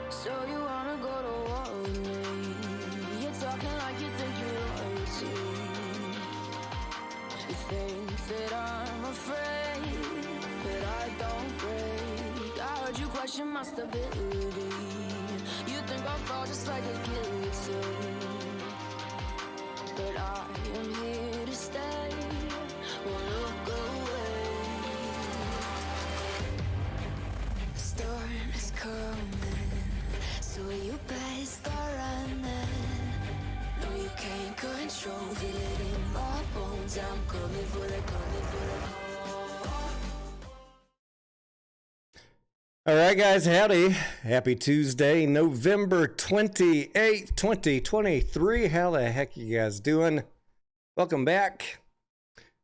So you wanna go to war with me? You're talking like you think you're royalty. You think that I'm afraid, but I don't break. I heard you question my stability. You think I'll fall just like a guillotine, but I am here to stay. Won't look away. The storm is coming, so you better start running. No, you can't control, feel it in my bones. I'm coming for the, coming for the. All right, guys, howdy. Happy Tuesday, November 28th, 2023. How the heck you guys doing? Welcome back.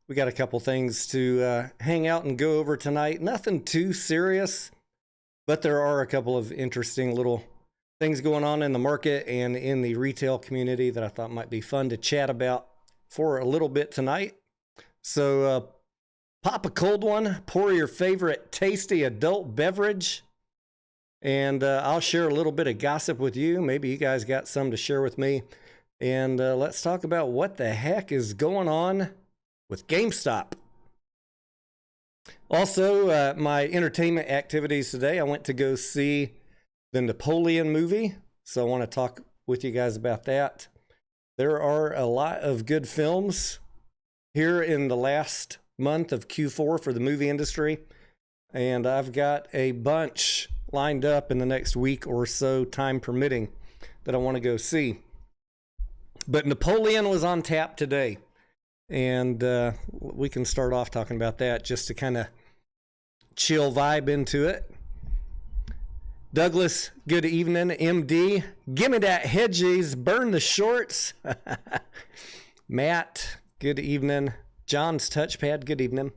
We got a couple things to hang out and go over tonight. Nothing too serious, but there are a couple of interesting little things going on in the market and in the retail community that I thought might be fun to chat about for a little bit tonight. So, pop a cold one, pour your favorite tasty adult beverage, and I'll share a little bit of gossip with you. Maybe you guys got some to share with me. And let's talk about what the heck is going on with GameStop. Also, my entertainment activities today, I went to go see the Napoleon movie, so I want to talk with you guys about that. There are a lot of good films here in the last month of Q4 for the movie industry, and I've got a bunch lined up in the next week or so, time permitting, that I want to go see. But Napoleon was on tap today, and we can start off talking about that just to kind of chill vibe into it. Douglas, good evening. MD, give me that hedges, burn the shorts. Matt, good evening. John's touchpad, good evening.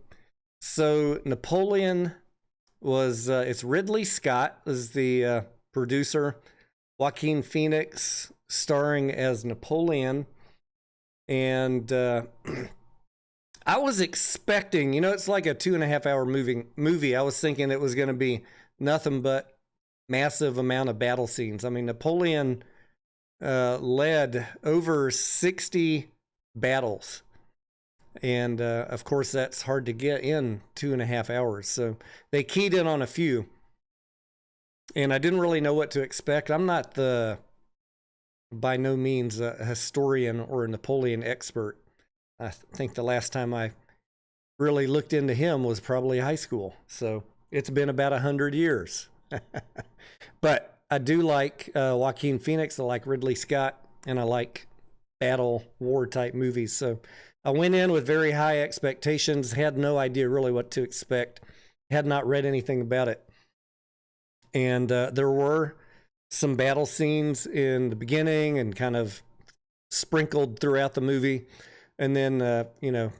So Napoleon was, it's Ridley Scott is the producer. Joaquin Phoenix starring as Napoleon. And I was expecting, you know, it's like a 2.5 hour movie. I was thinking it was going to be nothing but massive amount of battle scenes. I mean, Napoleon led over 60 battles. And of course, that's hard to get in 2.5 hours. So they keyed in on a few. And I didn't really know what to expect. I'm not by no means a historian or a Napoleon expert. I think the last time I really looked into him was probably high school. So it's been about 100 years. But I do like Joaquin Phoenix. I like Ridley Scott. And I like battle war type movies. So I went in with very high expectations, had no idea really what to expect, had not read anything about it. And there were some battle scenes in the beginning and kind of sprinkled throughout the movie. And then, you know,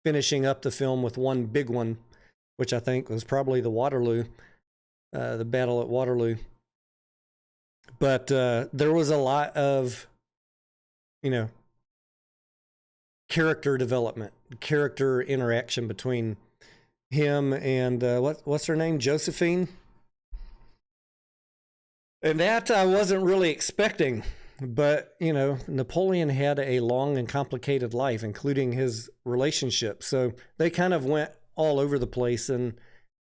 finishing up the film with one big one, which I think was probably the Waterloo, the battle at Waterloo. But there was a lot of, you know, character development, character interaction between him and what's her name? Josephine. And that I wasn't really expecting, but you know, Napoleon had a long and complicated life, including his relationship. So they kind of went all over the place, and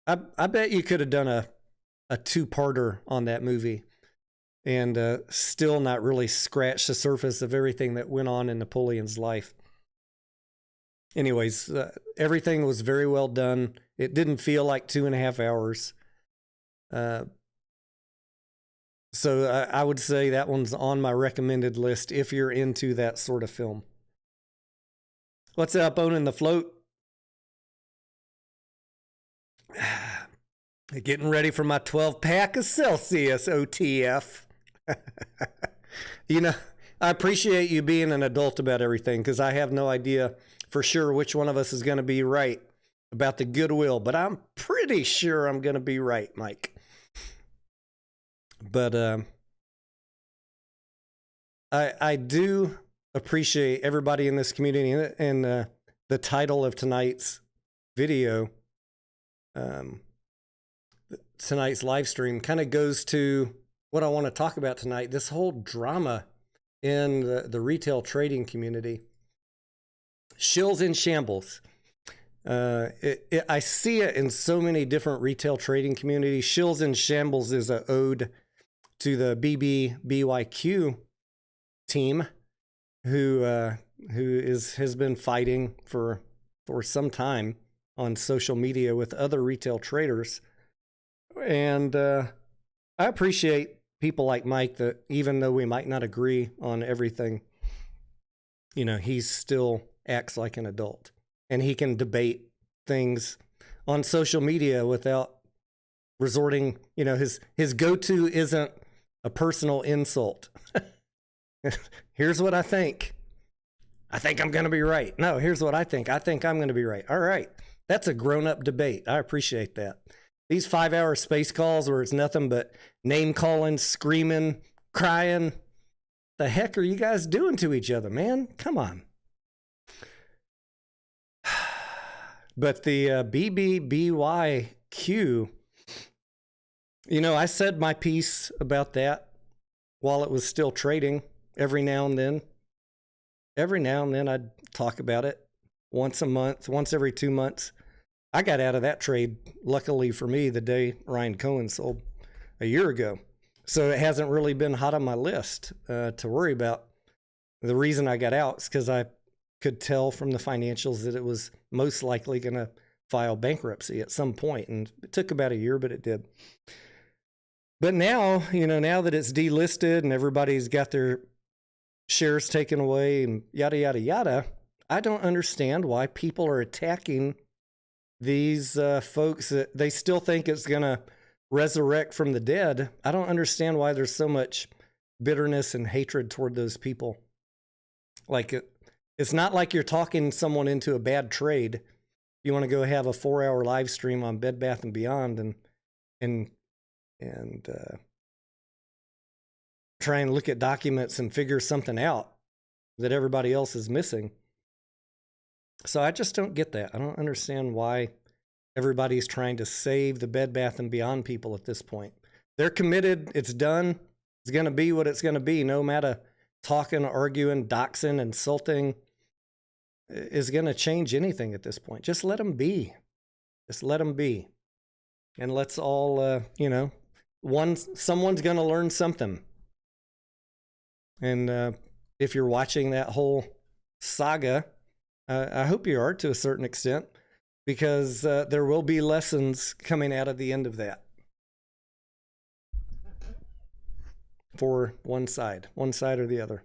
I bet you could have done a two-parter on that movie and still not really scratch the surface of everything that went on in Napoleon's life. Anyways, everything was very well done. It didn't feel like 2.5 hours. So I would say that one's on my recommended list if you're into that sort of film. What's up, owning the float? Getting ready for my 12-pack of Celsius, OTF. You know, I appreciate you being an adult about everything, because I have no idea for sure which one of us is going to be right about the goodwill, but I'm pretty sure I'm going to be right, Mike. But I do appreciate everybody in this community, and the title of tonight's video, tonight's live stream, kind of goes to what I want to talk about tonight, this whole drama in the retail trading community. Shills in shambles. I see it in so many different retail trading communities. Shills in shambles is an ode to the BBBYQ team, who has been fighting for some time on social media with other retail traders. And I appreciate people like Mike that even though we might not agree on everything, you know, he still acts like an adult and he can debate things on social media without resorting, you know, his go-to isn't a personal insult. Here's what I think. I think I'm going to be right. No, here's what I think. I think I'm going to be right. All right. That's a grown-up debate. I appreciate that. These 5-hour space calls where it's nothing but name calling, screaming, crying. The heck are you guys doing to each other, man? Come on. But the BBBYQ, you know, I said my piece about that while it was still trading. Every now and then I'd talk about it once a month, once every 2 months. I got out of that trade, luckily for me, the day Ryan Cohen sold a year ago. So it hasn't really been hot on my list to worry about. The reason I got out is because I could tell from the financials that it was most likely going to file bankruptcy at some point. And it took about a year, but it did. But now, you know, now that it's delisted and everybody's got their shares taken away and yada, yada, yada, I don't understand why people are attacking these folks that they still think it's going to resurrect from the dead. I don't understand why there's so much bitterness and hatred toward those people. Like, it's not like you're talking someone into a bad trade. You want to go have a 4-hour live stream on Bed Bath & Beyond and try and look at documents and figure something out that everybody else is missing. So I just don't get that. I don't understand why everybody's trying to save the Bed Bath & Beyond people at this point. They're committed. It's done. It's going to be what it's going to be. No matter talking, arguing, doxing, insulting is going to change anything at this point. Just let them be. Just let them be. And let's all, you know, someone's going to learn something. And if you're watching that whole saga, I hope you are to a certain extent, because there will be lessons coming out of the end of that for one side or the other.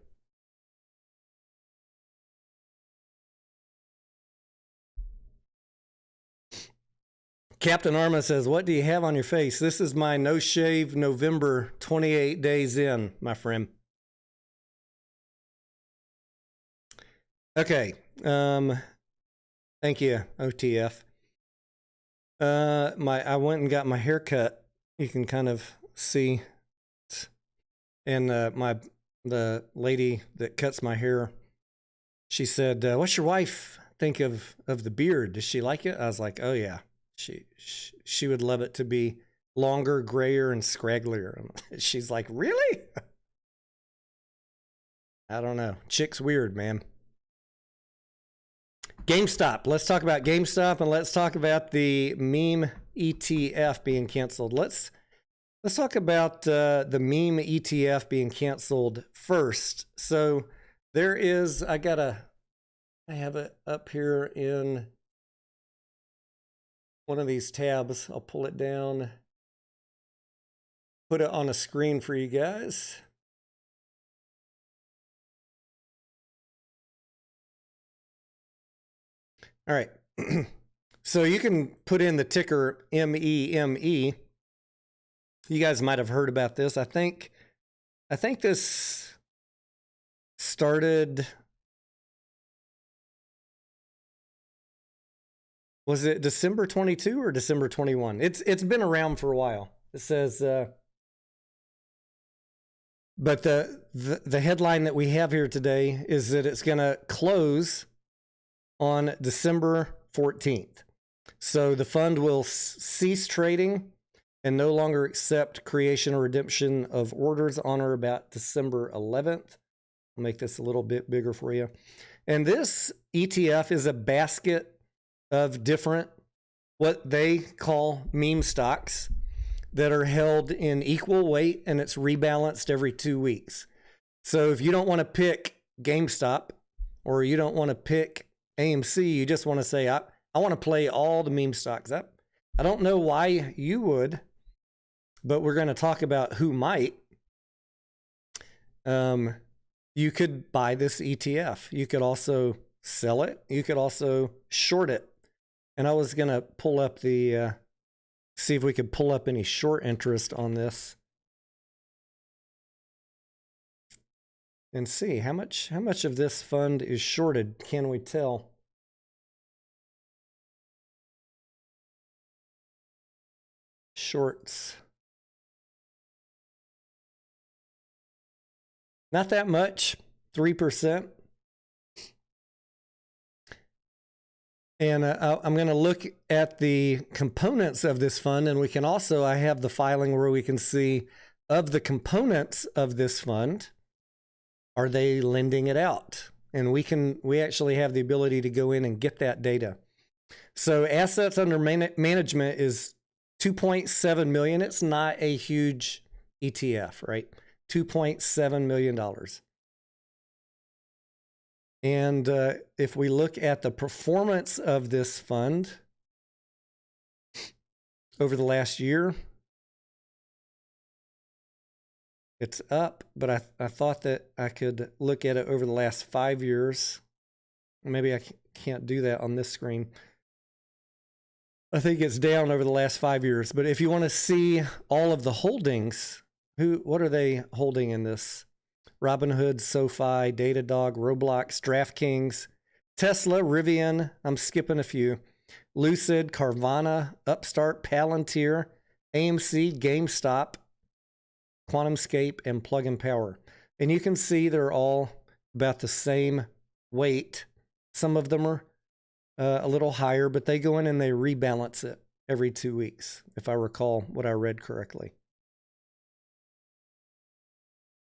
Captain Arma says, what do you have on your face? This is my no shave November, 28 days in, my friend. Okay. Thank you, OTF. I went and got my hair cut. You can kind of see. And the lady that cuts my hair, she said, what's your wife think of the beard? Does she like it? I was like, oh yeah. She would love it to be longer, grayer, and scragglier. She's like, really? I don't know. Chick's weird, man. GameStop. Let's talk about GameStop, and let's talk about the meme ETF being canceled. Let's talk about the meme ETF being canceled first. So there is, I have it up here in one of these tabs. I'll pull it down, put it on a screen for you guys. All right. So you can put in the ticker MEME. You guys might have heard about this. I think this started, was it December 22 or December 21? It's been around for a while. It says, but the headline that we have here today is that it's going to close on December 14th. So the fund will cease trading and no longer accept creation or redemption of orders on or about December 11th. I'll make this a little bit bigger for you. And this ETF is a basket of different, what they call meme stocks that are held in equal weight, and it's rebalanced every 2 weeks. So if you don't want to pick GameStop or you don't want to pick AMC, you just want to say, I want to play all the meme stocks. I don't know why you would, but we're going to talk about who might. You could buy this ETF. You could also sell it. You could also short it. And I was going to pull up the, see if we could pull up any short interest on this and see how much of this fund is shorted. Can we tell? Shorts. Not that much, 3%. And I'm going to look at the components of this fund, and we can also, I have the filing where we can see of the components of this fund, are they lending it out? And we actually have the ability to go in and get that data. So assets under management is 2.7 million. It's not a huge ETF, right? $2.7 million. And if we look at the performance of this fund over the last year, it's up, but I thought that I could look at it over the last 5 years. Maybe I can't do that on this screen. I think it's down over the last 5 years. But if you want to see all of the holdings, what are they holding in this? Robinhood, SoFi, Datadog, Roblox, DraftKings, Tesla, Rivian, I'm skipping a few, Lucid, Carvana, Upstart, Palantir, AMC, GameStop, QuantumScape, and Plug and Power. And you can see they're all about the same weight. Some of them are a little higher, but they go in and they rebalance it every 2 weeks, if I recall what I read correctly.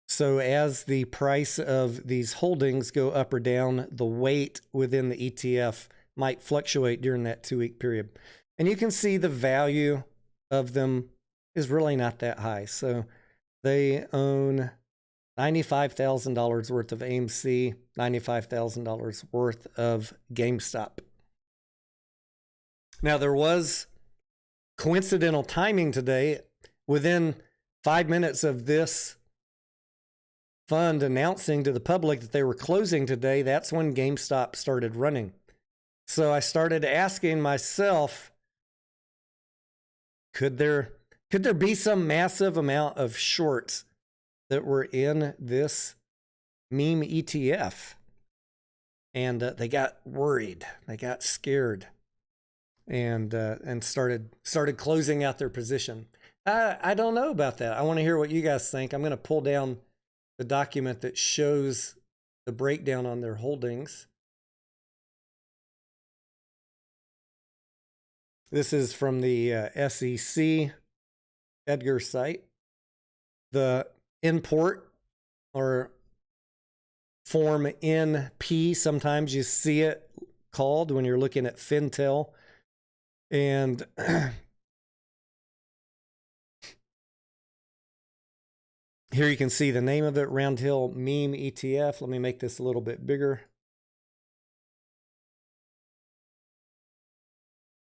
So as the price of these holdings go up or down, the weight within the ETF might fluctuate during that 2 week period. And you can see the value of them is really not that high. So they own $95,000 worth of AMC, $95,000 worth of GameStop. Now, there was coincidental timing today. Within 5 minutes of this fund announcing to the public that they were closing today, that's when GameStop started running. So I started asking myself, could there be some massive amount of shorts that were in this meme ETF? And they got worried. They got scared and started closing out their position. I don't know about that. I want to hear what you guys think. I'm going to pull down the document that shows the breakdown on their holdings. This is from the SEC Edgar site. The import or Form NP, sometimes you see it called when you're looking at Fintel. And here you can see the name of it, Round Hill Meme ETF. Let me make this a little bit bigger,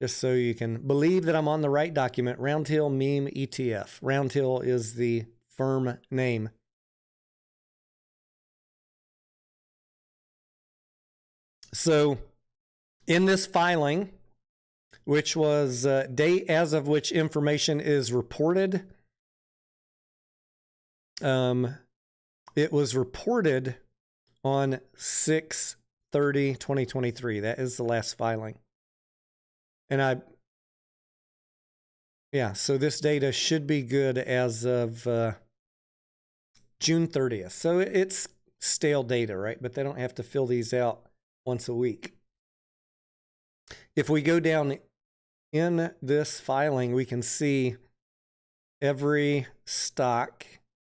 just so you can believe that I'm on the right document. Round Hill Meme ETF. Round Hill is the firm name. So in this filing, which was date as of which information is reported, it was reported on 6/30/2023. That is the last filing. And so this data should be good as of June 30th. So it's stale data, right? But they don't have to fill these out once a week. If we go down in this filing, we can see every stock,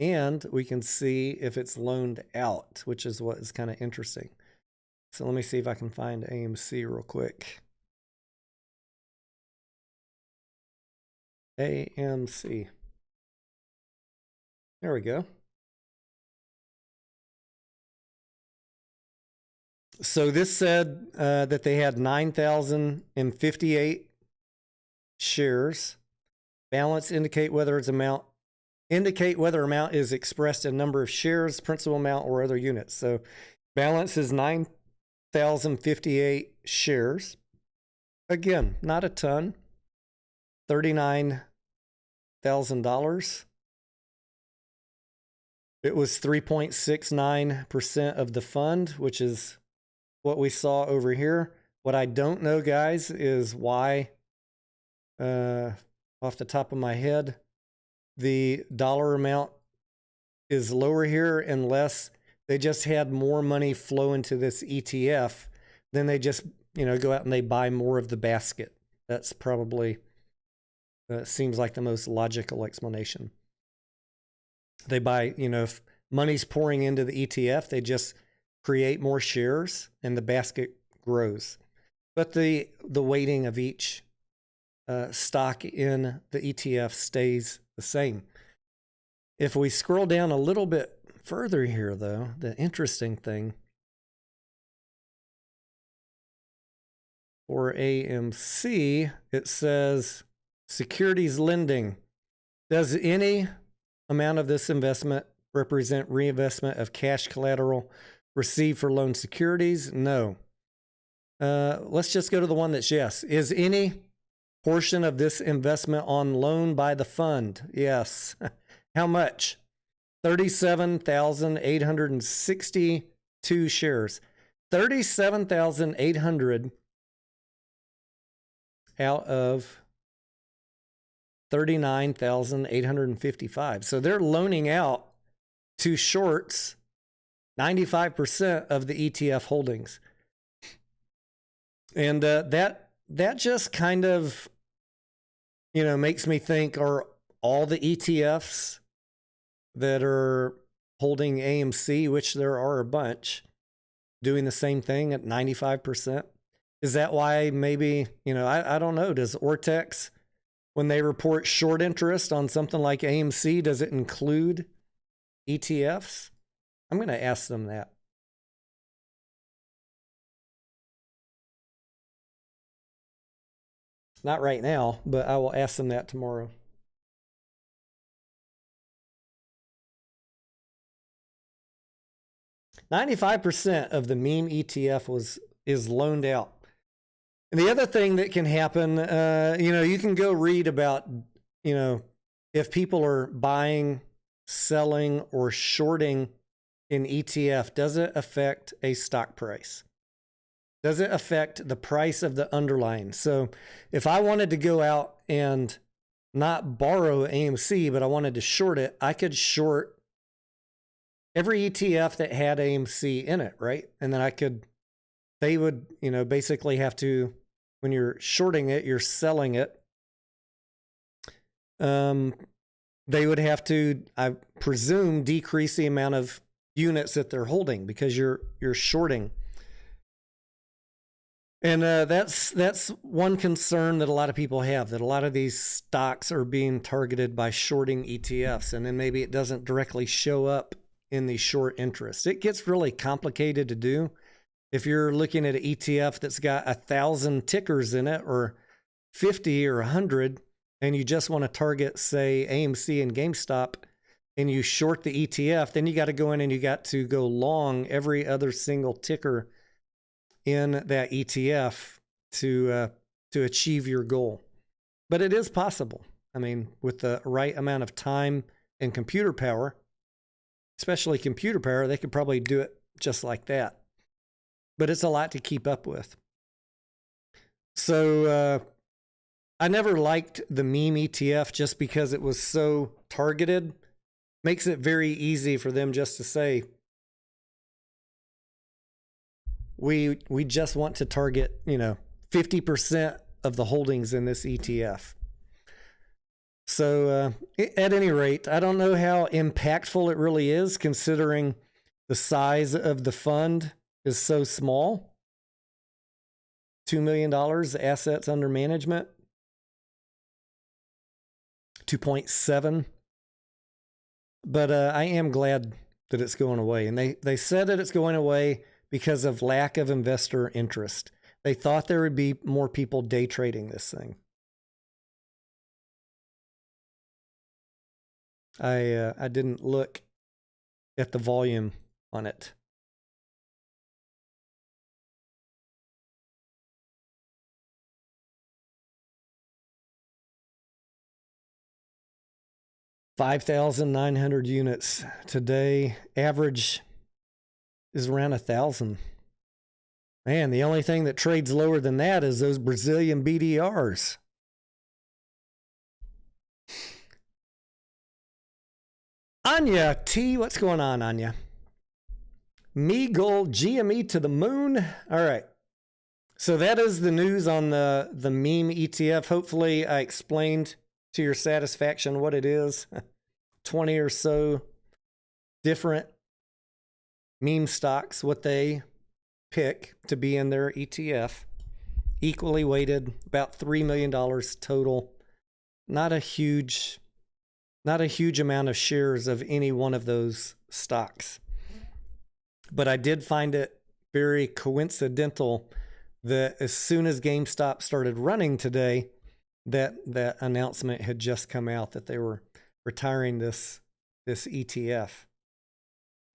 and we can see if it's loaned out, which is what is kind of interesting. So let me see if I can find AMC real quick. AMC. There we go. So this said that they had 9,058 shares. Balance indicate whether amount is expressed in number of shares, principal amount, or other units. So balance is 9,058 shares. Again, not a ton. $39,000. It was 3.69% of the fund, which is what we saw over here. What I don't know, guys, is why, off the top of my head, the dollar amount is lower here, unless they just had more money flow into this ETF. Then they just, go out and they buy more of the basket. That's probably, seems like the most logical explanation. They buy, if money's pouring into the ETF, they just create more shares and the basket grows. But the weighting of each stock in the ETF stays the same. If we scroll down a little bit further here, though, the interesting thing for AMC, it says securities lending. Does any amount of this investment represent reinvestment of cash collateral received for loan securities? No. Let's just go to the one that's yes. Is any portion of this investment on loan by the fund? Yes. How much? 37,862 shares. 37,800 out of 39,855. So they're loaning out to shorts 95% of the ETF holdings. And that just kind of, makes me think, are all the ETFs that are holding AMC, which there are a bunch, doing the same thing at 95%? Is that why maybe, I don't know, does Ortex, when they report short interest on something like AMC, does it include ETFs? I'm going to ask them that. Not right now, but I will ask them that tomorrow. %95 of the meme ETF is loaned out. And the other thing that can happen, you can go read about, if people are buying, selling, or shorting an ETF, does it affect a stock price? Does it affect the price of the underlying? So if I wanted to go out and not borrow AMC, but I wanted to short it, I could short every ETF that had AMC in it, right? And then they would, basically have to, when you're shorting it, you're selling it. They would have to, I presume, decrease the amount of units that they're holding because you're shorting. And that's one concern that a lot of people have, that a lot of these stocks are being targeted by shorting ETFs, and then maybe it doesn't directly show up in the short interest. It gets really complicated to do. If you're looking at an ETF that's got 1,000 tickers in it, or 50 or 100, and you just want to target, say, AMC and GameStop, and you short the ETF, then you got to go in and you got to go long every other single ticker in that ETF to achieve your goal. But it is possible. I mean, with the right amount of time and computer power, especially computer power, they could probably do it just like that. But it's a lot to keep up with. So I never liked the meme ETF just because it was so targeted. Makes it very easy for them just to say, we just want to target, 50% of the holdings in this ETF. So at any rate, I don't know how impactful it really is considering the size of the fund is so small. $2 million assets under management. 2.7. But I am glad that it's going away. And they said that it's going away because of lack of investor interest. They thought there would be more people day trading this thing. I didn't look at the volume on it. $5,900 units today. Average is around 1,000. Man, the only thing that trades lower than that is those Brazilian BDRs. Anya T, what's going on, Anya? Me Gold GME to the moon. All right. So that is the news on the meme ETF. Hopefully I explained to your satisfaction what it is. 20 or so different meme stocks, what they pick to be in their ETF. Equally weighted, about $3 million total. Not a huge amount of shares of any one of those stocks. But I did find it very coincidental that as soon as GameStop started running today, that announcement had just come out that they were retiring this ETF.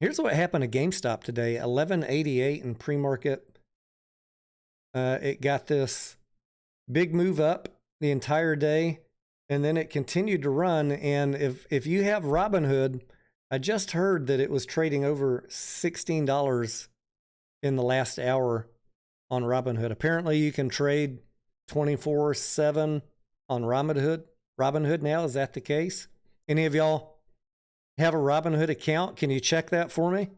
Here's what happened to GameStop today. 1188 in pre-market. It got this big move up the entire day, and then it continued to run. And if you have Robinhood, I just heard that it was trading over $16 in the last hour on Robinhood. Apparently you can trade 24/7 on Robinhood now. Is that the case? Any of y'all have a Robinhood account? Can you check that for me?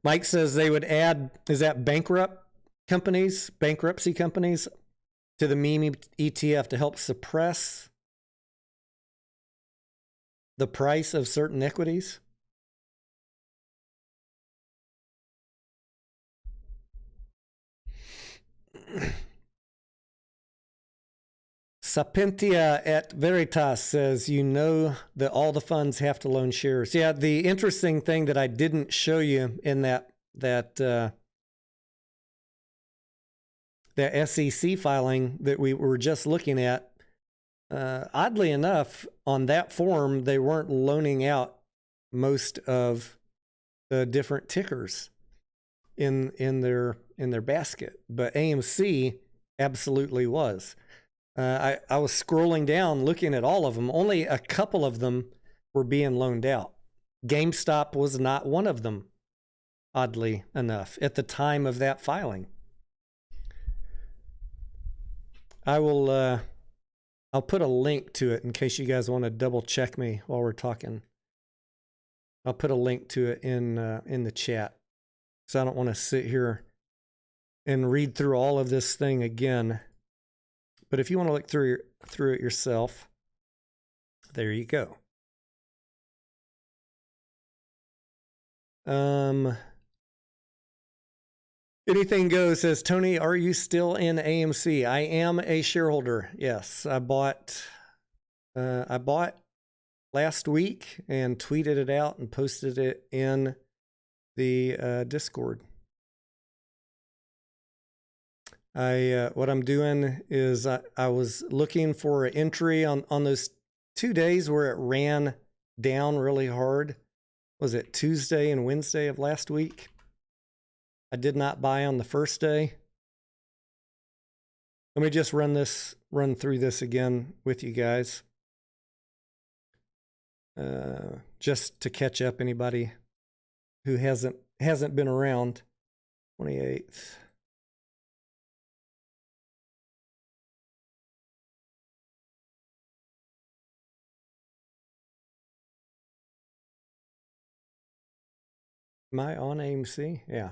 Mike says they would add, is that bankruptcy companies to the meme ETF to help suppress the price of certain equities? Sapientia et Veritas says, you know that all the funds have to loan shares. Yeah, the interesting thing that I didn't show you in that SEC filing that we were just looking at, oddly enough, on that form, they weren't loaning out most of the different tickers in their basket, but AMC absolutely was. I was scrolling down looking at all of them. Only a couple of them were being loaned out. GameStop was not one of them, oddly enough, at the time of that filing. I'll put a link to it in case you guys want to double check me while we're talking. I'll put a link to it in the chat. So I don't want to sit here and read through all of this thing again. But if you want to look through it yourself, there you go. Anything goes, says Tony, are you still in AMC? I am a shareholder. Yes, I bought last week and tweeted it out and posted it in the Discord. What I'm doing is I was looking for an entry on those 2 days where it ran down really hard. Was it Tuesday and Wednesday of last week? I did not buy on the first day. Let me just run through this again with you guys. Just to catch up anybody who hasn't been around. 28th. Am I on AMC? Yeah.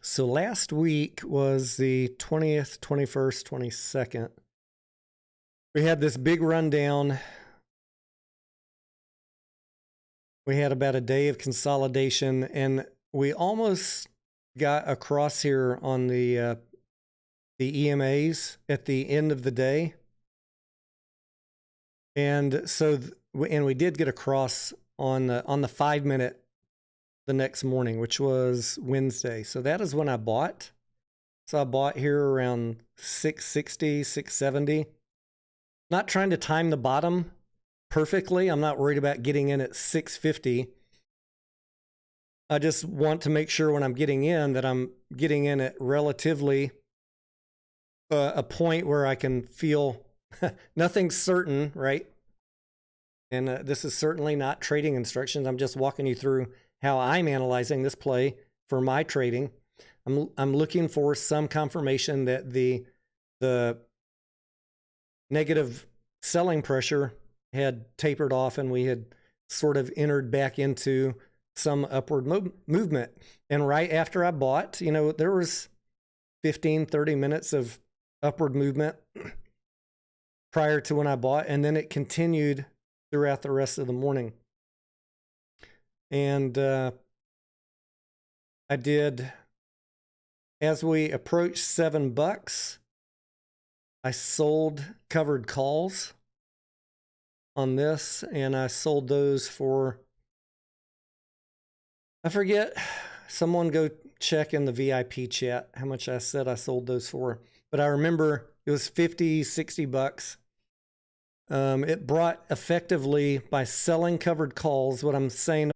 So last week was the 20th, 21st, 22nd. We had this big rundown. We had about a day of consolidation, and we almost got across here on the EMAs at the end of the day. And so, and we did get across on the 5-minute the next morning, which was Wednesday. So that is when I bought. So I bought here around 660, 670. Not trying to time the bottom perfectly. I'm not worried about getting in at 650. I just want to make sure when I'm getting in that I'm getting in at relatively a point where I can feel nothing's certain, right? And this is certainly not trading instructions. I'm just walking you through how I'm analyzing this play for my trading. I'm looking for some confirmation that the negative selling pressure had tapered off and we had sort of entered back into some upward movement. And right after I bought, you know, there was 15, 30 minutes of upward movement prior to when I bought, and then it continued throughout the rest of the morning. And I did, as we approached $7, I sold covered calls on this, and I sold those for, I forget, someone go check in the VIP chat how much I said I sold those for. But I remember it was $50, $60. It brought effectively, by selling covered calls, what I'm saying